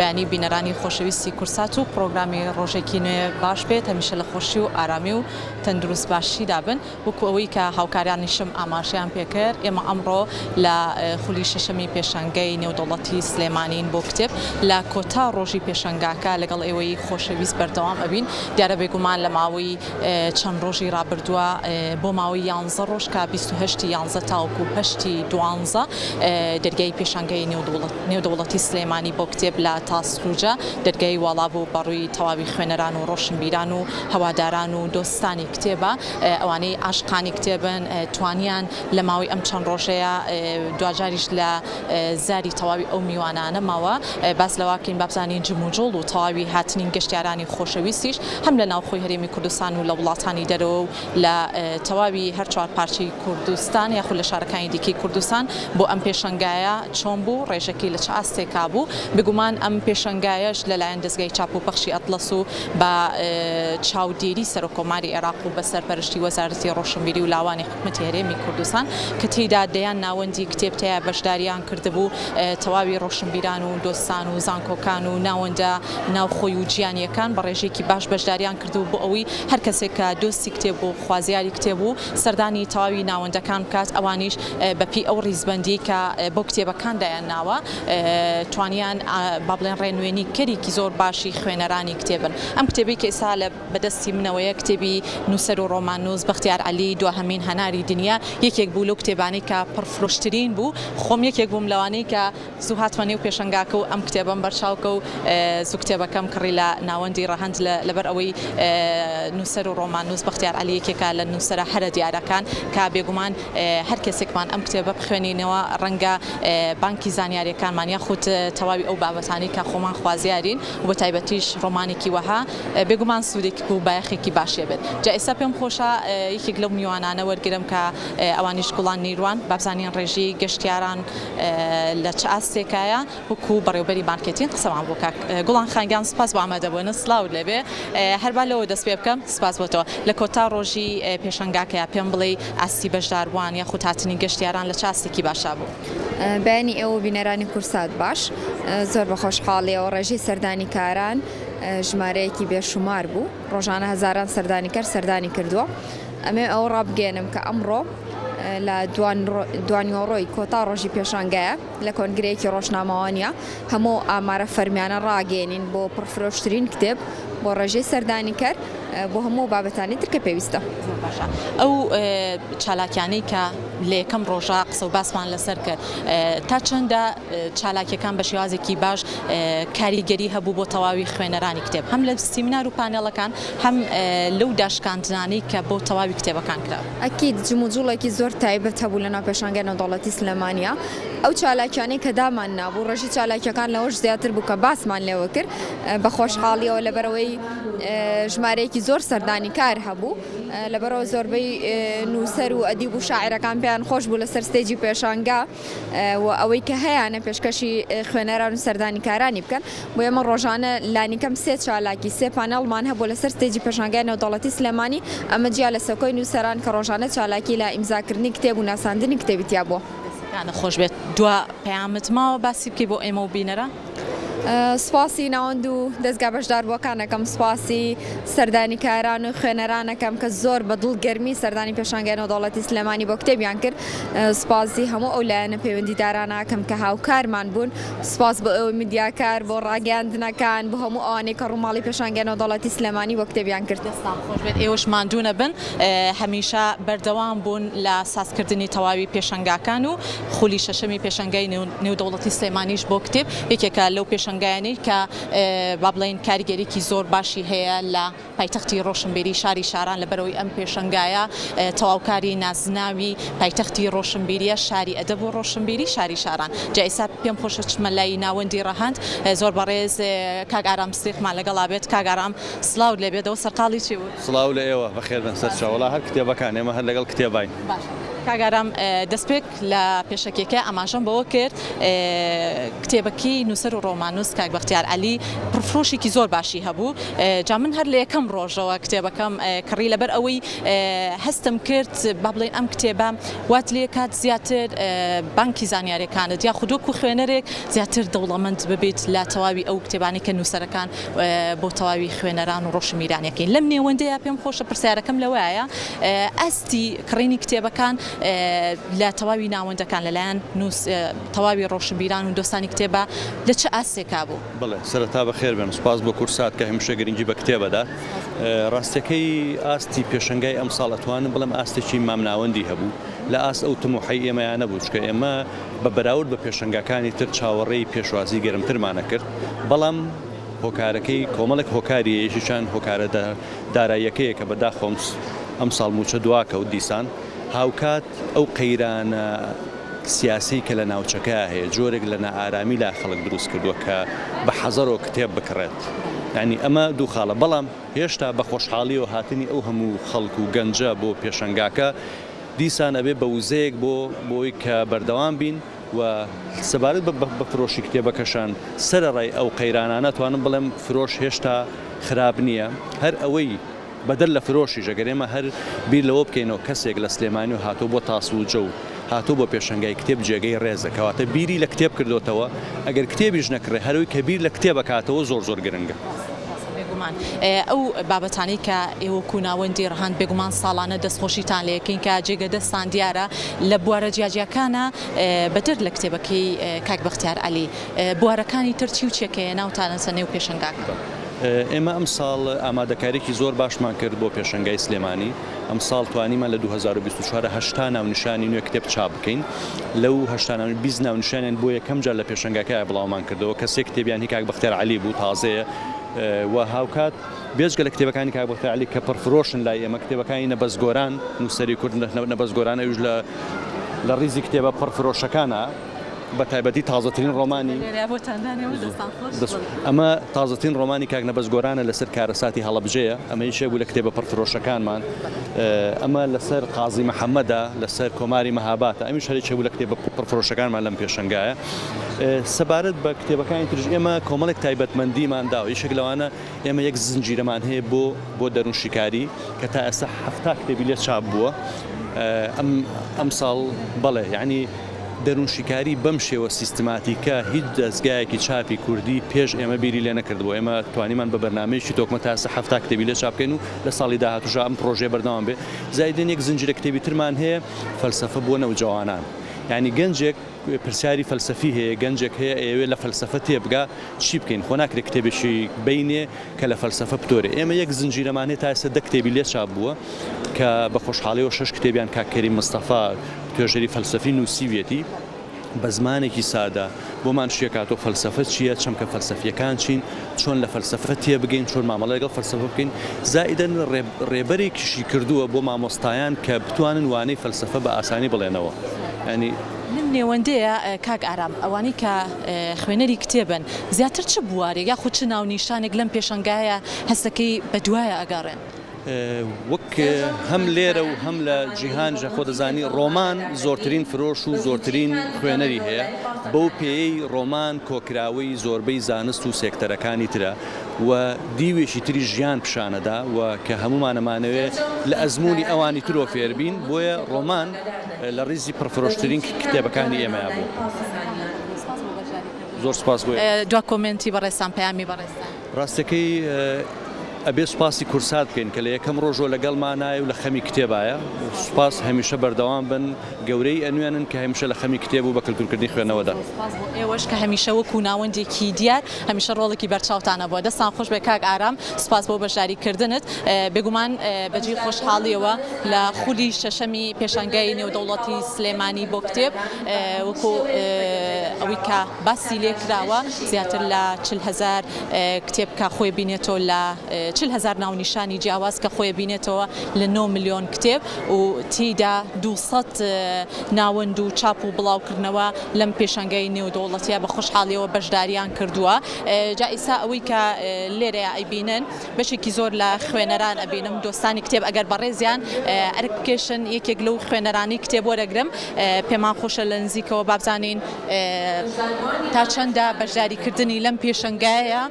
بەیانی بینەرانی خۆشەویستی کورسات و پرۆگرامی ڕۆژێکی نوێ باش بێت هەمیشە لە خۆشی و ئارامی و تەندروست باشیدا بن وەکو ئەوەی کە هاوکاریانیشم ئاماژەیان پێکرد ئێمە ئەمڕۆ لە خولی شەشەمی پێشەنگەی نێودەوڵەتی سلێمانین بۆ کتێب لە کۆتا ڕۆژی پێشەنگاکە لەگەڵ ئێوەی خۆشەویست بەردەوام ئەبین دیارە بێگومان لە ماوەی چەند ڕۆژی ڕابردووە بۆ ماوەی 11 ڕۆژ کە 28 11 تاوەکو 8 12 دەرگای پێشەنگەی نێودەوڵەتی سلێمانی بۆ کتێب لە تاسروجە دەرگای واڵا بوو بەڕووی تەواوی خوێنەران و ڕۆشنبیران و هەواداران و دۆستانی کتێبە ئەوانەی عاشقانی کتێبن توانیان لە ماوەی ئەم چەند ڕۆژەیە دوجاریش لە زاری تەواوی ئەو میوانانە ماوە باس لەواکەین بابزانین جموجڵ و تەواوی هاتنین گەشتیارانی خۆشەویستیش هەم لە ناوخۆی هەرێمی کوردستان و لە وڵاتانی دەرەوە و لە تەواوی هەر چوار پارچەی کوردستان یاخود لە شارەکانی دیکەی کوردستان بۆ ئەم پێشەنگایە چۆن بوو ڕێژەکەی لە چ ئاستێکا بوو بگومان ئەم پێشەنگایەش لەلایەن دەستگای چاپ و پەخشی ئەتلەس و بە چاودێری سەرۆکۆماری عێراق و بە سەرپەرشتی وەزارەتی ڕۆشنبیری و لاوانی حکومەتی هەرێمی کوردستان کە تێیدا دەیان ناوەندی کتێبتەیە بەشداریان کردبوو تەواوی ڕۆشنبیران و دۆستان و زانکۆکان و ناوەندە ناوخۆی و گیانیەکان بە ڕێژێکی باش بەشداریان کردو بۆ ئەوەی هەر کەسێک کە دۆستی کتێب و خوازیاری کتێب و سەردانی تەواوی ناوەندەکان بکات ئەوانیش بەپی ئەو ڕیزبەندی کە بۆ کتێبەکان دایان ناوە توانیان با بڵێن ڕێنوێنی کەرێکی زۆر باشی خوێنەرانی کتێبن ئەم کتێبی کە ئێستا لە بەدەستی منەوەیە کتێبی نووسەر و ڕۆماننووس بەختیار عەلی دوهەمین هەناری دنیا یەکێک بوو لەو کتێبانەی کە پڕفرۆشترین بوو خۆم یەکێک بووم لەوانەی کە زوو هاتمە نێو پێشەنگاکە و ئەم کتێبم بەرچاوکە و زوو کتێبەکەم کڕی لە ناوەندی ڕەهەند لەبەر ئەوەی نووسەر و ڕۆماننووس بەختیار عەلی یەکێکە لە نووسەرە هەرە دیارەکان کە بێگومان هەر کەسێکمان ئەم کتێبە بخوێنینەوە ڕەنگە بانکی زانیاریەکانمان یاخود تەواوی ئەو بابەتانی کە خۆمان خوازیارین و بە تایبەتیش ڕۆمانێکی وەها بێگومان سوودێکی و بایەخێکی باشیە بێت جا ئێستا پێم خۆشە یەکێک لەو میوانانە وەرگرم کە ئەوانیش گوڵان نیروان بابزانین ڕێژی گەشتیاران لە چ ئاستێکایە وەکو بەڕێوەبەری مارکێتینگ قسەمان بۆ کاک گوڵان خانگیان سپاس بۆ ئامادەبوونە سلااو لێبێ هەربا لەوە دەست پێ بکەم سپاس بۆتەوە لە کۆتا ڕۆژی پێشەنگاکەیە پێم بڵێ ئاستی بەشداربووان یاخود هاتنی گەشتیاران لە چ ئاستێکی باشا بوو بەیانی ئێوە بینەرانی کورسات باش زۆر بە خۆشحاڵیەوە ڕێژەی سەردانی کاران ژمارەیەکی بێشومار بوو ڕۆژانە هەزاران سەردانیکەر سەردانی کردووە ئەمێ ئەو ڕابگەێنم کە ئەمڕۆ لە دوانیۆڕۆی کۆتا ڕۆژی پێشانگایە لە کۆنگرەیەکی ڕۆژنامەوانیە هەموو ئامارە فەرمیانە ڕاگەێنین بۆ پڕفرۆشترین کتێب بۆ ڕێژەی سەردانی کرد بۆ هەموو بابەتانی ترکە پێویستە ئەو چالاکیانەی کە لە یەکەم ڕۆژە قسە و باسمان لەسەر کرد تا چەندە چالاکیەکان بە شێوازێکی باش کاریگەری هەبوو بۆ تەواوی خوێنەرانی کتێب هەم لە سیمینار و پانێڵەکان هەم لەو داشکاندنانەی کە بۆ تەواوی کتێبەکان کرا ئەکید جموجوڵێکی زۆر تایبەت هەبوو لە ناو پێشەنگای نێودەوڵەتی سلێمانیە ئەو چالاکیانەی کە دامان نابوو ڕێژی چالاکیەکان لەوەش زیاتر بوو کە باسمان لێوە کرد بە خۆشحاڵیەوە لەبەرەوەی ژمارەیەکی زۆر سەردانی کار هەبوو لەبەرەوە زۆربەی نووسەر و ئەدیب و شاعیرەکان پێیان خۆش بوو لەسەر ستێجی پێشانگا و ئەوەی کە هەیەە پێشکەشی خوێنەران و سەردانی کارانی بکەن بۆ ئێمە ڕۆژانە لانیکەم سێ چالاکی سێ پانەڵمان هەبوو لەسەر ستێجی پێشانگای نێودەوڵەتی سلێمانی ئەمە جیا لە سەکۆی نووسەران کە ڕۆژانە چالاکی لە ئیمزاکردنی کتێب و ناساندنی کتێبیتیا بووە خۆش بێت دووە پەیامت ماوە باسی بکەی بۆ ئێمە و بینەرە سپاسی ناوەند و دەستگا بەشداربووەکانەکەم سپاسی سەردانی کاران و خوێنەرانەکەم کە زۆر بە دڵگەرمی سەردانی پێشانگای نێودەوڵەتی سلێمانی بۆ کتێبیان کرد سپاسی هەموو ئەو لایەنە پەیوەندیدارانەکەم کە هاوکارمان بوون سپاس بۆ ئەو میدیاکار بۆ ڕاگەاندنەکان بۆ هەموو ئەوانەی کە ڕووماڵی پێشانگای نێودەوڵەتی سلێمانی بۆ کتێبیان کرد خۆش بێت ئێوەش ماندوونە بن هەمیشە بەردەوام بوون لە سازکردنی تەواوی پێشەنگاکان و خولی شەشەمی پێشەنگای نێودەوڵەتی سلێمانیش بۆ کتێب یەکێکە لەو پێشەنگایانەی کە با بڵێن کاریگەریکی زۆر باشی هەیە لە پایتەختی ڕۆشنبیری شاری شاران لەبەرەوەی ئەم پێشەنگایە تەواوکاری نازناوی پایتەختی ڕۆشنبیریە شاری ئەدەب و ڕۆشنبیری شاری شاران جا ئێستا پێم خۆشە چمە لای ناوەندی ڕەهەند زۆر بەڕێز کاک ئارام سرێخمان لەگەڵا بێت کاک ئارام سلااو لێبێتەوە سەرقاڵی چی بوو؟ سڵاو لە ئێوە بەخێر بن سەر چاوەڵا هەر کتێبەکان ئێمە هەر لەگەڵ کتێبین کاگارم دەستپێک لە پێشەکێکە ئاماژەم بەوە کرد کتێبەکەی نووسەر و ڕۆمانوس کاک بەختیار عەلی پرفرۆشێکی زۆر باشی هەبوو جا من هەر لە یەکەم ڕۆژەوە کتێبەکەم کڕی لەبەر ئەوەی هەستم کرد با بڵێن ئەم کتێبە وات لێ کات زیاتر بانکی زانیاریەکانت یا خودوەکو خوێنەرێک زیاتر دەوڵەمەند ببێت لە تەواوی ئەو کتێبانی کە نووسەرەکان بۆ تەواوی خوێنەران و ڕۆژمیرانەکەین لەم نێوەندەیە پێم خۆشە پرسیارەکەم لەوەیە ئەستی کڕینی کتێبەکان لە تەواوی ناوەندەکان لەلایەن تەواوی ڕۆژبیران و دۆستانی کتێبە لە چه ئاستێکا بوو؟ بڵێ سەرەتا بەخێر بێن سوپاس بۆ کورسات کە هەمیشە گرنگی بە کتێبەدا ڕاستەکەی ئاستی پێشەنگای ئەم ساڵ ئەتوانم بڵێم ئاستێکی مامناوەندی هەبوو لە ئاست ئەو تموحی ئێمەیان نەبوو چکە ئێمە بە بەراورد بە پێشەنگەکانی تر چاوەڕێی پێشوازی گەرمترمانە کرد بەڵام هۆکارەکەی کۆمەڵێک هۆکاری یەکیشان هۆکارە داراییەکەیە کە بەداخۆم ئەم ساڵ موچە دواکەوت دیسان هاوکات ئەو قەیرانە سیاسی کە لە ناوچەکە هەیە جۆرێک لە نائارامی لا خەڵک دروست کردووە کە بە حەزەرەوە کتێب بکڕێت یعنی ئەمە دوو خاڵە بەڵام هێشتا بە خۆشحاڵی و هاتنی ئەو هەموو خەڵک و گەنجە بۆ پێشەنگاکە دیسان ئەبێ بە وزەیەک بۆی کە بەردەوام بین و سەبارەت بە فرۆشی کتێبەکەشان سەرەڕای ئەو قەیرانانە توانم بڵێم فرۆش هێشتا خراپ نییە هەر ئەوەی بەدەر لە فرۆشی ژەگەرێمە هەر بیر لەوە بکەینەوە کەسێک لە سلێمانی و هاتۆ بۆ تاسووجە و هاتۆ بۆ پێشەنگای کتێب جێگەی ڕێزە کەواتە بیری لە کتێب کردوتەوە ئەگەر کتێبیش نەکڕێ هەروی کە بیر لە کتێبە کاتەوە زۆر گرنگە ئەو بابەتانی کە ئێوە کووناوەندی ڕەهاند بێگومان ساڵانە دەستخۆشیتان لەکەین کە جێگە دەستان دیارە لە بوارە جیاجیەکانە بەدر لە کتێبەکەی کاک بەختیار عەلی بوارەکانی ترچی و چێکەیە ناوتانە نێو پێشەنگاکە ئێمە ئەم ساڵ ئامادەکاریی زۆر باشمان کرد بۆ پێشەنگای سلێمانی ئەم ساڵ توانیمان لە 2024 هەشتا ناونیشانی نوێ کتێب چاپ بکەین لەو هەشتا بیست ناونیشانیان بۆ یەکەم جار لە پێشەنگاکە بڵاومان کردەوە کەسێک کتێبیان هی کاک بەختیار عەلی بوو تازەیە و هاوکات بێجگە لە کتێبەکانی کاک بەختیار عەلی کە پڕفرۆشن لای ئێمە کتێبەکانی نەبەزگۆران نووسەری کورد نەبەزگۆران ئەوش لە ڕیزی کتێبە پڕفرۆشەکانە بە تایبەتی تازەترین ڕۆمانی ئەمە تازەترین ڕۆمانی کاک نەبەزگۆرانە لەسەر کارەساتی هەڵەبجەیە ئەمە یەکێک بوو لە کتێبە پڕفرۆشەکانمان ئەمە لەسەر قازی مەحەممەدە لەسەر کۆماری مەهاباتە ئەمیش هەرێکێک بوو لە کتێبە پڕفرۆشەکانمان لەم پێشەنگایە سەبارەت بە کتێبەکانی ترژ ئێمە کۆمەڵێک تایبەتمەندیماندا و یەکێک لەوانە ئێمە یەک زنجیرەمان هەیە بۆ دەروون شیکاری کە تا ئێستا 7 کتێبی لێ چاپ بووە ئەم ساڵ بەڵێ یعنی دەروون شیکاری بەم شێوە سیستماتیکە هیچ دەستگایەکی چاپی کوردی پێش ئێمە بیری لێ نەکردبوو ئێمە توانیمان بە بەرنامەیەکی تۆکمە تا ئێستا 7 کتێبی لێ چاپ بکەین و لە ساڵی داهاتووش ئەم پرۆژێ بەردەوام بێ زایدن یەک زنجیرە کتێبی ترمان هەیە فەلسەفە بۆ نەوجەوانان یعنی گەنجێک پرسیاری فەلسەفی هەیە گەنجێک هەیە ئێوێ لە فەلسەفە تێبگا چی بکەین خۆ ناکرێت کتێبێکی بینێ کە لە فەلسەفە بتۆرێ ئێمە یەک زنجیرەمان هەیە تا ئێستا 10 کتێبی لێ چاپ بووە کە بە خۆشحاڵیەوە 6 کتێبیان کاک کەریم مستەفا توێژەری فەلسەفی نووسیوێتی بە زمانێکی سادە بۆمان شێکاتۆ فەلسەفە چییە چەمکە فەلسەفیەکان چین چۆن لە فەلسەفە تێبگەین چۆن مامەڵە لەگەڵ فەلسەفە بکەین زائیدەن ڕێبەرێکیشی کردووە بۆ مامۆستایان کە بتوانن وانەی فەلسەفە بە ئاسانی بڵێنەوە ینی نێوەندەیە کاک ئارام ئەوانەی کە خوێنەری کتێبن زیاتر چ بوارێک یاخود چ ناونیشانێک لەم پێشەنگایە هەستەکەی بەدوایە ئەگەڕێن وەک هەم لێرە و هەم لە جیهانجە خۆ دەزانی ڕۆمان زۆرترین فرۆش و زۆرترین خوێنەری هەیە بەو پێی ڕۆمان کۆکراوەی زۆربەی زانست و سێکتەرەکانی ترە و دیوێشی تری ژیان پیشانەدا و کە هەمومانەمانەوێ لە ئەزمموی ئەوانی ترۆ فێربین بۆیە ڕۆمان لە ڕیزی پرفرۆشترین کتێبەکانی ئێمە بوو زۆر سپاس دو کۆمنتی بەڕێستان پەیامی بەڕێستان ڕاستەکەی ئەبێ سوپاسی کورسات بکەین کە لە یەکەم ڕۆژۆ لەگەڵمانایە و لە خەمی کتێبایە سوپاس هەمیشە بەردەوام بن گەورەی ئەنوێنن کە هەمیشە لە خەمی کتێب و بە کلتورکردنی خوێنەوەدا ئێوەش کە هەمیشە وەکو ناوەندێکی دیار هەمیشە ڕۆڵێکی بەرچاوتانە بووە دەستان خۆش بێ کاک ئارام سوپاس بۆ بەشداریکردنت بێگومان بەجێ خۆشحاڵیەوە لە خولی شەشەمی پێشەنگای نێودەوڵەتی سلێمانی بۆ کتێب وەکو ئەوەی کە باسی لێ کراوە زیاتر لە 40,000 کتێب کە خۆی بینێتەوە لە 40,000 ناونیشانی جیاواز کە خۆی بینێتەوە لە 9 ملیۆن کتێب و تیدا 200 ناوەند و چاپ و بڵاوکردنەوە لەم پێشەنگەی نێودەوڵەتیە بە خۆشحاڵیەوە بەشداریان کردووە. جا ئیسا ئەوەی کە لێرەیە ئەیبینن بەشێکی زۆر لە خوێنەران ئەبینم دۆستانی کتێب ئەگەر بەڕێزیان ئەرکێشن یەکێک لەو خوێنەرانی کتێب وەرەگرم پێمان خۆشە لە نزیکەوە بابزانین تا چەندە بەشداریکردنی لەم پێشەنگایە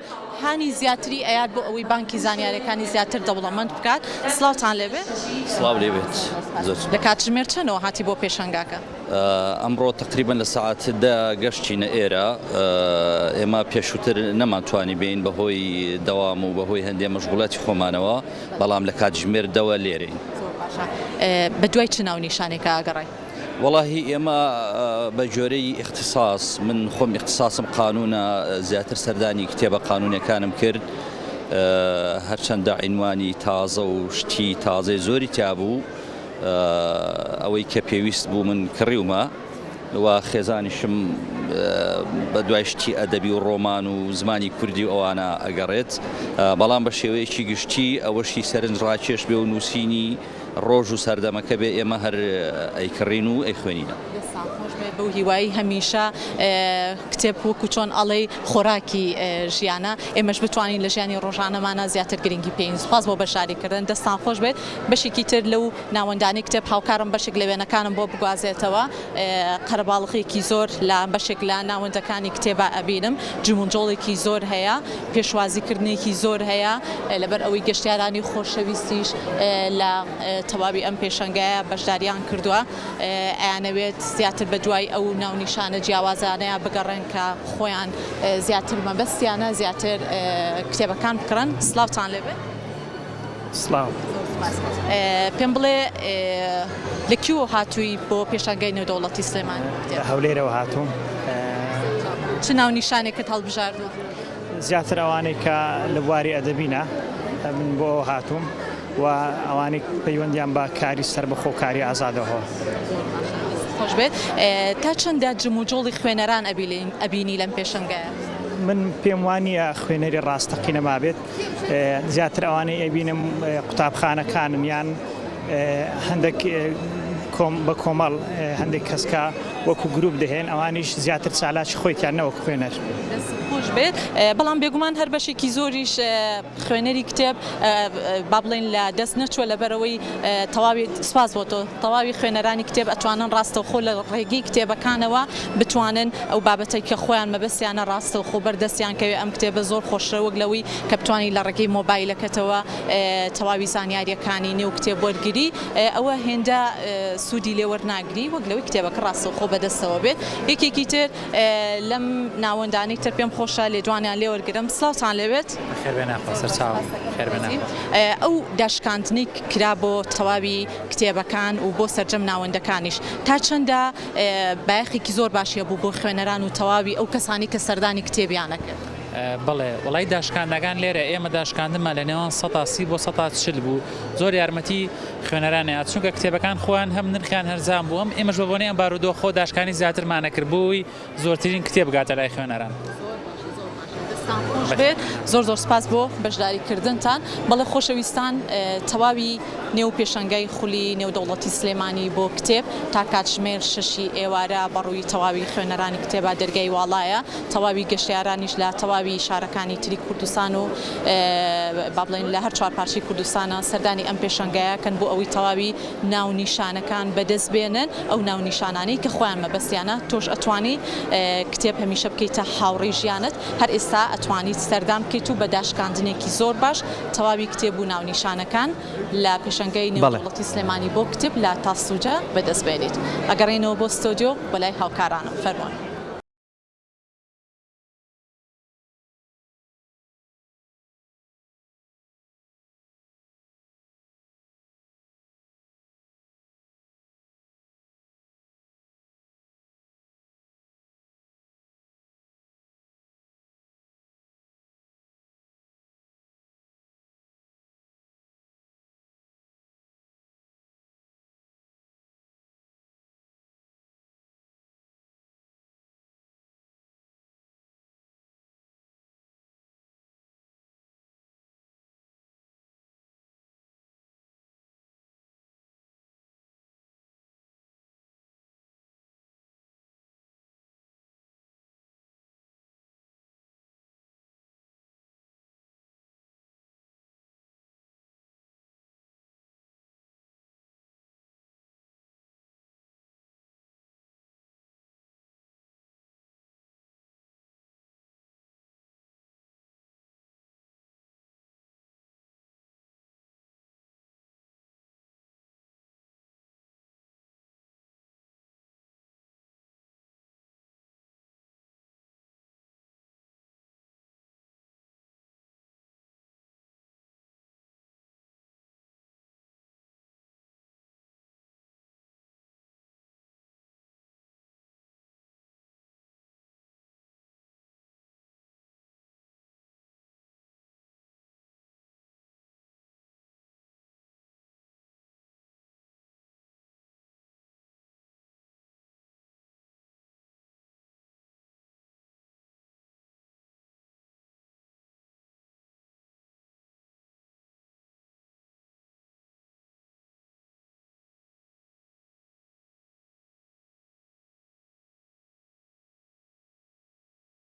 هانی زیاتری ئەیاد بۆ ئەوەی بانکی زانیاریەکانی زیاتر دەوڵەمەند بکات. سڵاوتان لێبێت. سڵاو لێبێت. لە کاتژمێر چەندەوە هاتی بۆ پێشەنگاکە؟ ئەمڕۆ تقریبا لە سەعاتدا گەشتینە ئێرە ئێمە پێشووتر نەمانتوانی بین بەهۆی دەوام و بەهۆی هەندێک مەشغوڵاتی خۆمانەوە بەڵام لە کاتژمێر دەوە لێرەین. بە دوای چ ناونیشانێکە ئاگەڕای؟ والله ئێمە بە جۆرەی اختصاص من خۆم اختصاصم قانونە زیاتر سەردانی کتێبە قانونیەکانم کرد هەرچەندە عنوانی تازە و شتی تازەی زۆری تیابوو ئەوەی کە پێویست بوو من کڕیومە و خێزانیشم بە دوای شتی ئەدەبی و ڕۆمان و زمانی کوردی و ئەوانە ئەگەڕێت بەڵام بە شێوەیەکی گشتی ئەوەشی سەرنجڕاکێش بێ و نووسینی ڕۆژ و سەردەمەکە بێ ئێمە هەر ئەیکڕین و ئەیخوێنینە. بەو هیوایی هەمیشە کتێب وەکو چۆن ئەڵێ خۆراکی ژیانە ئێمەش بتوانین لە ژیانی ڕۆژانەمانە زیاتر گرنگی پێین. سوپاس بۆ بەشاریکردن دەستان خۆش بێت. بەشێکی تر لەو ناوەندانی کتێب هاوکارم بەشێک لە وێنەکانم بۆ بگوازێتەوە قەرەباڵغێکی زۆر لە بەشێک لە ناوەندەکانی کتێبە ئەبینم جمونجۆڵێکی زۆر هەیە پێشوازیکردنێکی زۆر هەیە لەبەر ئەوەی گەشتیارانی خۆشەویستیش لە تەواوی ئەم پێشەنگایە بەشداریان کردووە ئەیانەوێت زیاتر بە دوای ئەو ناونیشانە جیاوازانەیە بگەڕێن کە خۆیان زیاتر مەبەستیانە زیاتر کتێبەکان بکڕن. سڵاوتان لێبێت. سڵاو. پێم بڵێ لەکوێوە هاتووی بۆ پێشەنگای نێودەوڵەتی سلێمانی؟ هەولێرەوە هاتووم. چ ناونیشانێکت هەڵبژاردووە؟ زیاتر ئەوانەی کە لە بواری ئەدەبینە من بۆ هاتووم و ئەوانەی پەیوەندیان بە کاری سەربەخۆکاری ئازادەوە. خۆش بێت. تا چەندە جموجۆڵی خوێنەران ئەبینی لەم پێشەنگایە؟ من پێم وانییە خوێنەری ڕاستەقی نەما بێت زیاتر ئەوانەی ئەبینم قوتابخانەکانن یان هەندێک بە کۆمەڵ هەندێک کەسکە وەکو گروپ دەهێن ئەوانیش زیاتر چالاکی خۆیتیان نەوەک خوێنەر. خۆش بێت. بەڵام بێگومان هەر بەشێکی زۆریش خوێنەری کتێب با بڵێن لە دەست نەچوە لەبەرەوەی تەواوی سپاس بۆ تۆ تەواوی خوێنەرانی کتێب ئەتوانن ڕاستەوخۆ لە ڕێگەی کتێبەکانەوە بتوانن ئەو بابەتەی کە خۆیان مەبەستیانە ڕاستەوخۆ بەردەستیان کەوێ ئەم کتێبە زۆر خۆشە وەک لەوەی کە بتوانی لە ڕێگەی مۆبایلەکەتەوە تەواوی زانیاریەکانی نێو کتێب وەرگری ئەوە هێندە سوودی لێوەرناگری وەک لەوەی کتێبەکە ڕاستەوخۆ بەدەستەوە بێت. یەکێکی تر لەم ناوەندانی تر پێم خۆشە لێدوانیان لێوەرگرم. سڵاوتان لێبێت. ئەو داشکاندنی کرا بۆ تەواوی کتێبەکان و بۆ سەرجەم ناوەندەکانیش تا چەندە بایەخێکی زۆر باشیە بوو بۆ خوێنەران و تەواوی ئەو کەسانی کە سەردانی کتێبیانەکرد؟ بڵێ وڵی داشکاندەکان لێرە ئێمە داشکاندمە لە نێوان 130 بۆ 140 بوو زۆر یارمەتی خوێنەرانەیە چونکە کتێبەکان خۆیان هەم نرخیان هەرزان بووم ئێمەش بە بۆنیان بارودۆ خۆ داشکانی زیاترمانە کرد بووی زۆرترین کتێب گاتە لای خوێنەران. زۆر زۆر سپاس بۆ بەشداریکردنتان. بەڵێ خۆشەویستان تەواوی نێو پێشەنگای خولی نێودەوڵەتی سلێمانی بۆ کتێب تا کاتژمێر 6 ئێوارە بەڕووی تەواوی خوێنەرانی کتێبە دەرگای واڵایە تەواوی گەشتیارانیش لە تەواوی شارەکانی تری کوردستان و با بڵێن لە هەر چوار پارچی کوردستانە سەردانی ئەم پێشەنگایەکەن بۆ ئەوەی تەواوی ناونیشانەکان بەدەست بێنن ئەو ناونیشانانەی کە خۆیان مەبەستیانە تۆش ئەتوانی کتێب هەمیشە بکەیتە هاوڕێی ژیانت هەر ئێستا ئەتوانیت سەردان بکەیت و بە داشکاندنێکی زۆر باش تەواوی کتێب و ناونیشانەکان لە پێشەنگای نێودەوڵەتی سلێمانی بۆ کتێب لە تاسوجە بەدەست بێنیت. ئەگەڕێنەوە بۆ ستۆدیۆ بەلای هاوکارانم. فەرموون.